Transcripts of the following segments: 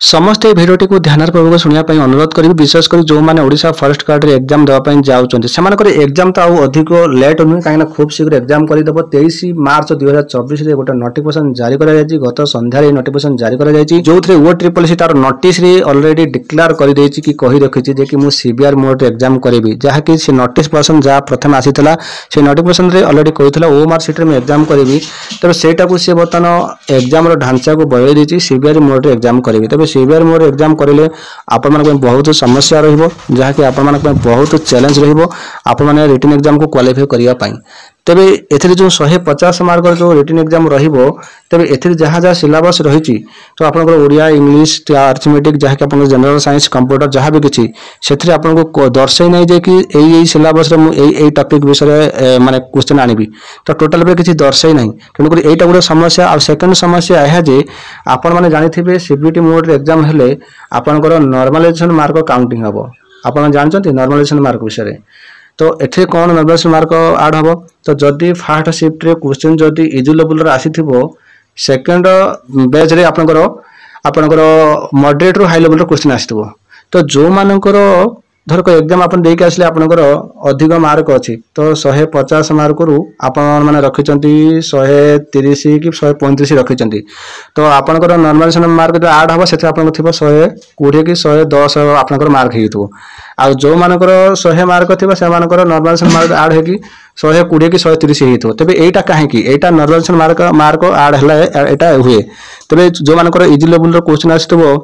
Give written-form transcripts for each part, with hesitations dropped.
ସମସ୍ତେ ଏହି ଭିଡ଼ିଓଟି को ଧ୍ୟାନ ପୂର୍ବକ ଶୁଣିବା ପାଇଁ ଅନୁରୋଧ କରିବି ବିଶେଷ କରି ଯେଉଁମାନେ ଓଡ଼ିଶା ଫରେଷ୍ଟ ଗାର୍ଡରେ ଏକ୍ଜାମ ଦେବା ପାଇଁ ଯାଉଛନ୍ତି ସେମାନଙ୍କର ଏକ୍ଜାମ ତ ଆଉ ଅଧିକ ଲେଟ୍ ନୁହେଁ କାହିଁକିନା ଖୁବ୍ ଶୀଘ୍ର ଏକ୍ଜାମ କରିଦେବ 23 ମାର୍ଚ୍ଚ 2024ରେ ଗୋଟେ ନୋଟିଫିକେସନ ଜାରି କରାଯାଇଛି ଗତ ସନ୍ଧ୍ୟାରେ ଏହି ନୋଟିଫିକେସନ ଜାରି କରାଯାଇଛି ଯେଉଁଥିରେ OTRCC ତାର ନୋଟିସରେ ଅଲରେଡି ଡିକ୍ଲେୟାର କରିଦେଇଛି କି କହି ରଖିଛି ଯେ କି ମୁଁ ସିଭିଆର ମୋଡରେ ଏକ୍ଜାମ କରିବି ଯାହାକି ସେ ନୋଟିସ ପର୍ସନ ଯାହା ପ୍ରଥମେ ଆସିଥିଲା ସେ ନୋଟିଫିକେସନରେ ଅଲରେଡି କହିଥିଲା OMR ସିଟ୍ରେ ମୁଁ ଏକ୍ଜାମ କରିବି ତେବେ ସେଇଟାକୁ ସେ ବର୍ତ୍ତମାନ ଏକ୍ଜାମର ଢାଞ୍ଚାକୁ ବଦଳେଇ ଦେଇଛି ସିଭିଆର ମୋଡରେ ଏକ୍ଜାମ କରିବି ତେବେ सिवियर मोड एग्जाम करेंगे आपण बहुत समस्या रहा कि बहुत चैलेंज रन रिटन एग्जाम को क्वालिफाई करने तेबे एथिरे जो 150 मार्क जो रिटन एग्जाम रहिबो तेबे एथिरे जहाँ जहाँ सिलेबस रही तो आपनकर ओडिया इंग्लिश अर्थमेटिक जहाँ कि आपन जनरल साइंस कंप्यूटर जहाँ भी किछि सेथिरे आपनको दर्शाई नै जे कि एई सिलेबस रे मु एई टॉपिक विषय माने क्वेश्चन आनिबी तो टोटल पे किछि दर्शाई नै तेणुकर एटा गोटे समस्या आ सेकंड समस्या है जे आपन माने जानिथिबे सीबीटी मोड रे एग्जाम हेले आपनकर नॉर्मलाइजेशन मार्क काउंटिंग हबो आपन जानचंती नॉर्मलाइजेशन मार्क विषय तो एथे कौन नॉर्मलाइजेशन मार्क ऐड हबो तो जदि फर्स्ट शिफ्ट रे क्वेश्चन जदि इजी लेवल रे आसीथिबो सेकंड बैच रे आपनकर मॉडरेट रो हाई लेवल रो क्वेश्चन आसीथिबो तो जो मानकर धर को एग्जाम अपन देई के आसले आपनकर अधिक मार्क अछि तो 150 मार्क रु आपन माने रखिचंती 130 कि 135 रखिचंती तो आपनकर नॉर्मलाइजेशन मार्क जो ऐड हबो सेते आपन थिबो 120 कि 110 आपनकर मार्क हेइतो आ जो मानकर 100 मार्क थिबो से मानकर नॉर्मलाइजेशन मार्क ऐड हेकी 120 कि 130 हेइतो तबे एटा काहे कि एटा नॉर्मलाइजेशन मार्क ऐड हला एटा हुए तबे जो मानकर इजी लेवल रो क्वेश्चन आसितबो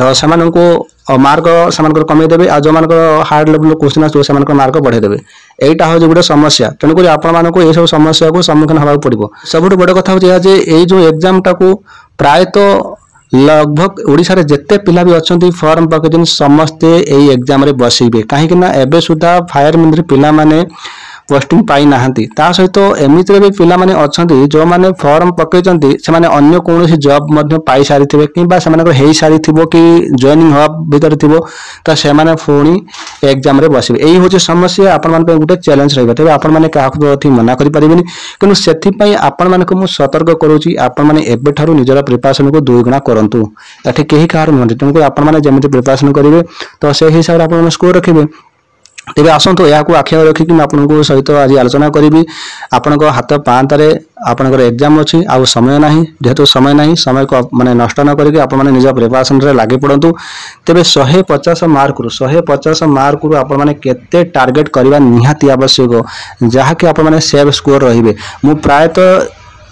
तो सेमानको मार्क सेमानकर कमे देबे आ जो मानकर हार्ड लेवल क्वेश्चन आसो सेमानकर मार्क बढ़े देबे एटा हो जे गुटे समस्या तेणु करी आपण मानको ए सब समस्या को सम्मुखीन हबा पड़िबो सबुठ बड़ कथा हो जे ए जो एग्जाम टाको प्राय तो लगभग ओडिसा रे जत्ते पिला भी अछंती फॉर्म पकेजन समस्ते एई एग्जाम रे बसिबे काहे कि ना एबे सुधा फायर मंत्री पिला माने पोस्टिंग पाई नाहंती ता सहित एमिति भी पिला माने अछंती जो माने फॉर्म पकेचंती से माने अन्य कोनोसी जॉब मध्य पाई सारी थिबे किबा से माने हेई सारी थिबो कि जॉइनिंग हब भीतर थिबो त से माने फोनी एग्जाम रे बसिबे एई होचे समस्या आपण मान पे गुटे चैलेंज रहबे तबे आपण माने काहा को अथि मना करि परिबेनी किनु सेथि पई आपण मान को मु सतर्क करूची आपण माने एबे थारु निजरा प्रिपरेशन को दुई गुना करंतु एठी केही कार नथि तनको आपण माने जेमिति प्रिपरेशन करिवे तो से हिसाब रे आपण स्कोर रखिबे तेबे आसंतो या को आखिया रखी कि आपनको सहित आज आलोचना करी आपनको हाथ पांतारे आपनकर एग्जाम अछि आ समय नाही जेहेतु समय नाही समय को माने नष्ट न करिके आपण माने निज प्रिपरेशन रे लागि पड़ंतु तेबे 150 मार्क रु 150 मार्क रु आपण माने केते टार्गेट करबा निहाती आवश्यक जहा कि आपण माने सेव स्कोर रहिबे मु प्राय तो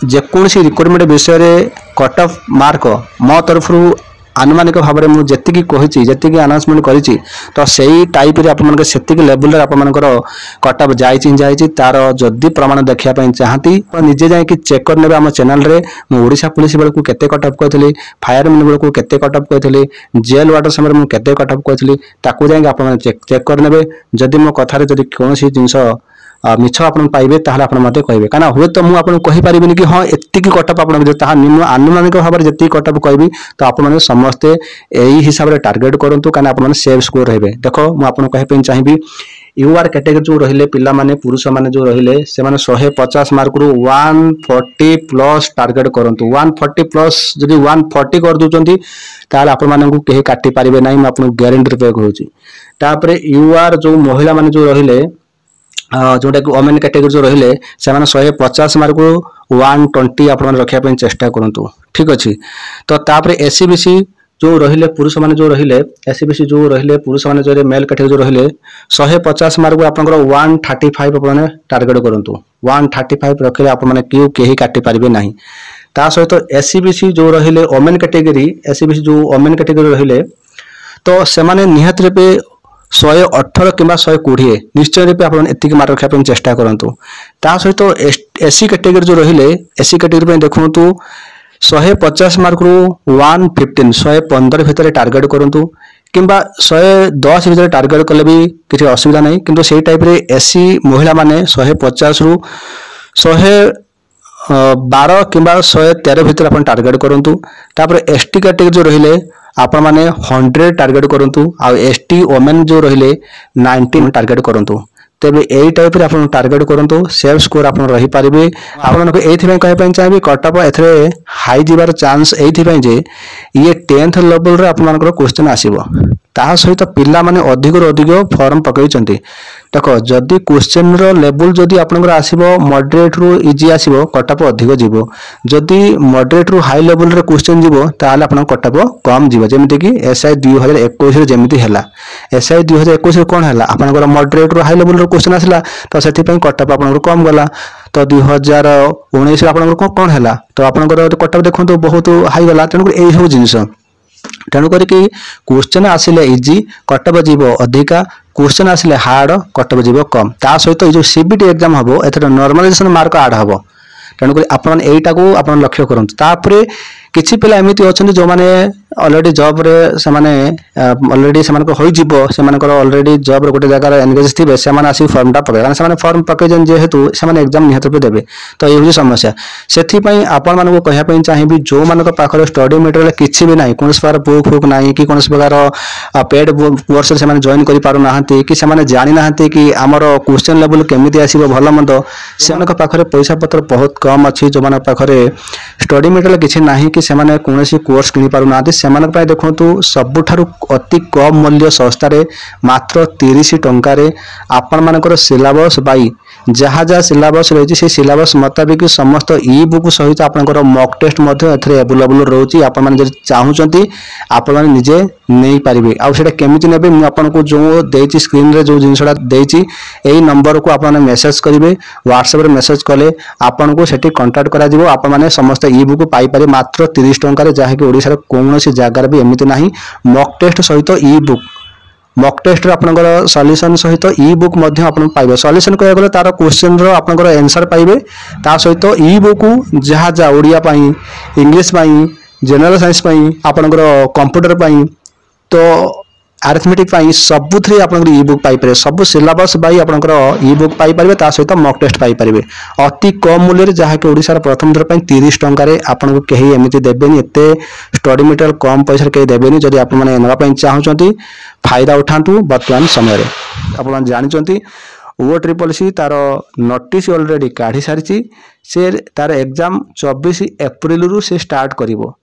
जे कोनसी रिक्वायरमेंट विषय रे कट ऑफ मार्क मो तरफ रु आनुमानिक भाव में मुझे जी कही जी अनाउंसमेंट करी तो सही टाइप रे आप से लेवल आपंकर कटअप जाइए तार जदि प्रमाण देखा चाहती निजे जाकि चेक करने आम चैनल रे ओडिशा पुलिस बेलू केते कटअप कहली फायरमैन बेलू केते कटअप कहली जेल वाटर समय मुझे केते कटअप कहली ताकू जाकि आप चेक करने जदि मो कथार जदि कौन जिनस मिछ आप पाइबे ताहले आपण मते कहबे काना हुए तो मु आपण कहि परिबिनी कि हां एत्ती की कटअप आपण जे ताहा निम्न अनुमानिक भाव रे जति कटअप कहबी तो आपण माने समस्ते एही हिसाब रे टार्गेट करंतु काना आपण माने सेव स्कोर रहबे देखो मु आपण कहि पेन चाहिबी यूआर कैटेगरी जो रहिले पिल्ला माने पुरुष माने जो रहिले से माने 150 मार्क रु 140 प्लस टार्गेट करंतु 140 प्लस जदि 140 कर दुचंती ताले आपण माने को केही काटी परिबे नै म आपण गारंटी पे कहूची तापरे यूआर जो महिला माने जो रहिले जोटा कि वोमेन कैटेगरी जो रहिले से माने 150 मार्क को 120 आपण रखिया पे चेष्टा करंतु ठीक अछि तो तापरे एससीबीसी जो रहिले पुरुष माने जो रहिले एससीबीसी जो रहिले पुरुष माने जो मेल कैटेगरी जो रहिले 150 मार्क को आपनकर 135 आपण टार्गेट करंतु 135 रखले आपण माने क्यू केही काटी परिबे नाही ता सहित एससीबीसी जो रहिले वोमेन कैटेगरी एससीबीसी जो वोमेन कैटेगरी रहिले तो से माने निहत रे पे 118 कि 120 निश्चय रूपे आप मार्क रखा चेष्टा करंतु ता सहित एससी कैटेगरी जो रहिले एससी कैटेगरी देखु 150 मार्क रु 115 115 भितर टार्गेट करंतु किंबा 110 भितर टार्गेट कले भी किसी असुविधा नहीं किंतु सेही टाइप रे एससी महिला माने 150 रु 112 किंबा 113 भितर अपन टार्गेट करंतु तापर एसटी कैटेगरी जो रहिले आपण माने 100 टार्गेट करंतु आ एसटी वोमेन जो रहिले 19 टार्गेट करंतु तेबे यही टाइप रे आपण टार्गेट करंतु सेल्फ स्कोर आपण रही पारिबे। आपण को एथि कहि पई चाहिबे कटअप एथरे हाई जीवार चांस एथि पई जे ये 10th लेवल रे आपण मानकर क्वेश्चन आसीबो ता सहित पिला माने अधिक रो अधिक फॉर्म पकैचंती। देखो जदि क्वेश्चन रो लेवल जदि आपनकर आसीबो मॉडरेट रु इजी आसीबो कटअप अधिक जीवो। जदि मॉडरेट रु हाई लेवल रे क्वेश्चन जीवो ताले आपण कटअप कम जीवो। जेमिति कि एसआई 2021 रे जेमिति हैला एसआई 2021 रे कोन हैला आपनकर मॉडरेट रु हाई लेवल रो क्वेश्चन आसिला तो सेति पई कटअप आपनकर कम गला। तो 2019 रे आपनकर कोन हैला तो आपनकर कटअप देखंतु बहुत हाई गला। तेनु एई सब जिंस तेणु करके क्वेश्चन आसिले इजी कटअप जीव अधिका क्वेश्चन आसिले हार्ड कटअप जीव कम। ता सहित जो सीबीटी एग्जाम हबो एथर नॉर्मलाइजेशन मार्क ऐड हबो। तेणु कर आपण एटा को आपण लक्ष्य करंतु। तापरे किछि पिला एमिति अछन जो माने ऑलरेडी जॉब रे से माने ऑलरेडी से मानको होई जीवो से मानकर ऑलरेडी जॉब रे गोटे जगह एंगेज थिबे से माने आसी फॉर्म टा पके कारण से माने फॉर्म पके जन जे हेतु से माने एग्जाम निहत पे देबे। तो ए होई समस्या सेथि पई आपण मानको कहिया पई चाहिबी जो मानक पाखरे स्टडी मटेरियल किछि भी नाही कोनस बार बुक फुक नाही कि कोनस प्रकार पेड कोर्स से माने जॉइन करि पारु नाहंती कि से माने जानि नाहंती कि हमर क्वेश्चन लेवल केमिति आसीबो भलो मंद से मानक पाखरे पैसा पत्र बहुत कम अछि जो मानक पाखरे स्टडी मटेरियल किछि नाही कि से माने कोनसी कोर्स किनि पारु नाहंती से मानक पाए देखंतु सबुठारु अति कम मूल्य सस्ता रे मात्र 30 टंका रे आपण मानकर सिलेबस बाई जहा जहा सिलेबस रही से सिलेबस मुताबिक समस्त ई बुक सहित आपनकर मॉक टेस्ट मध्ये एथरे अवेलेबल रहउची। आपण माने जे चाहुचंती आपण माने निजे नै पारिबे। आ सेटा केमिति नेबे मु आपण को जो देछि स्क्रीन रे जो जिनसडा देछि एई नंबर को आपण माने मेसेज करिवे व्हाट्सएप रे मेसेज कले आपण को सेठी कांटेक्ट करा दिबो। आपण माने समस्त ई बुक पाई पारे मात्र 30 टंका रे जहा कि ओडिसा रे कोनोसी जागा रे भी एमिति नाही। मॉक टेस्ट सहित ई बुक मॉक टेस्ट रे आपनकर सॉल्यूशन सहित ई बुक मध्ये आपण पाइबे। सॉल्यूशन कहया गले तार क्वेश्चन रो आपनकर आंसर पाइबे ता सहित ई बुक जहा जा ओडिया पई इंग्लिश पई जनरल साइंस पई आपनकर कंप्यूटर पई तो अरिथमेटिक पई सब थ्री आपनकर ई बुक पाई पारे सब सिलेबस बाई आपनकर ई बुक पाई पारे ता सहित मॉक टेस्ट पाई पारे अति कम मूल्य रे जहा कि ओडिसा रे प्रथम थर पई 30 टंका रे आपनको केही एमिति देबेनी एते स्टडी मटेरियल कम पैसा रे केही देबेनी। जदि आपण माने एनवा पई चाहुचंती फायदा उठांतु वर्तमान समय रे। आपण माने जानिचंती O-Triple-C तार नोटिस ऑलरेडी काढी सारिची से तार एग्जाम 24 एप्रिल रु से स्टार्ट करिवो।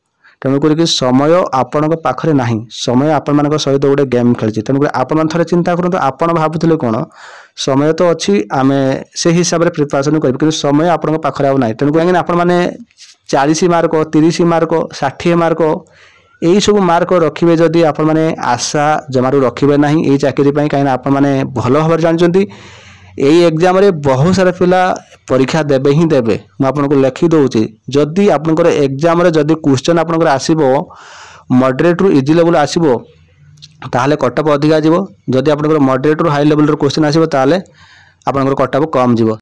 तेणु करी समय आपण पाखरे नाही समय आपण मानक सहित गोटे गेम खेलछि। तेणु आपण मन थरे चिंता करंतु आपण भाबुथिले कोन समय तो अछि आमे से हिसाब रे प्रिपरेशन करबे कि समय आपण पाखरे आ नाही। तेणु करी आपण माने 40 मार्क 30 मार्क 60 मार्क एई सब मार्क रखिबे जदि आपण माने आशा जमारू रखिबे नाही एई चाकरी पई काई आपण माने भलो खबर जानचंती एई एग्जाम रे बहुत सारा पिला परीक्षा देबे ही देबे। म आपन को लिखि दोउची जदि आपनकर एग्जाम रे जदि क्वेश्चन आपनकर आसीबो मॉडरेट रु इजी लेवल आसीबो ताहाले कटअप अधिका जीवो। जदि आपनकर मॉडरेट रु हाई लेवल रो क्वेश्चन आसीबो ताहाले आपनकर कटअप कम जीवो।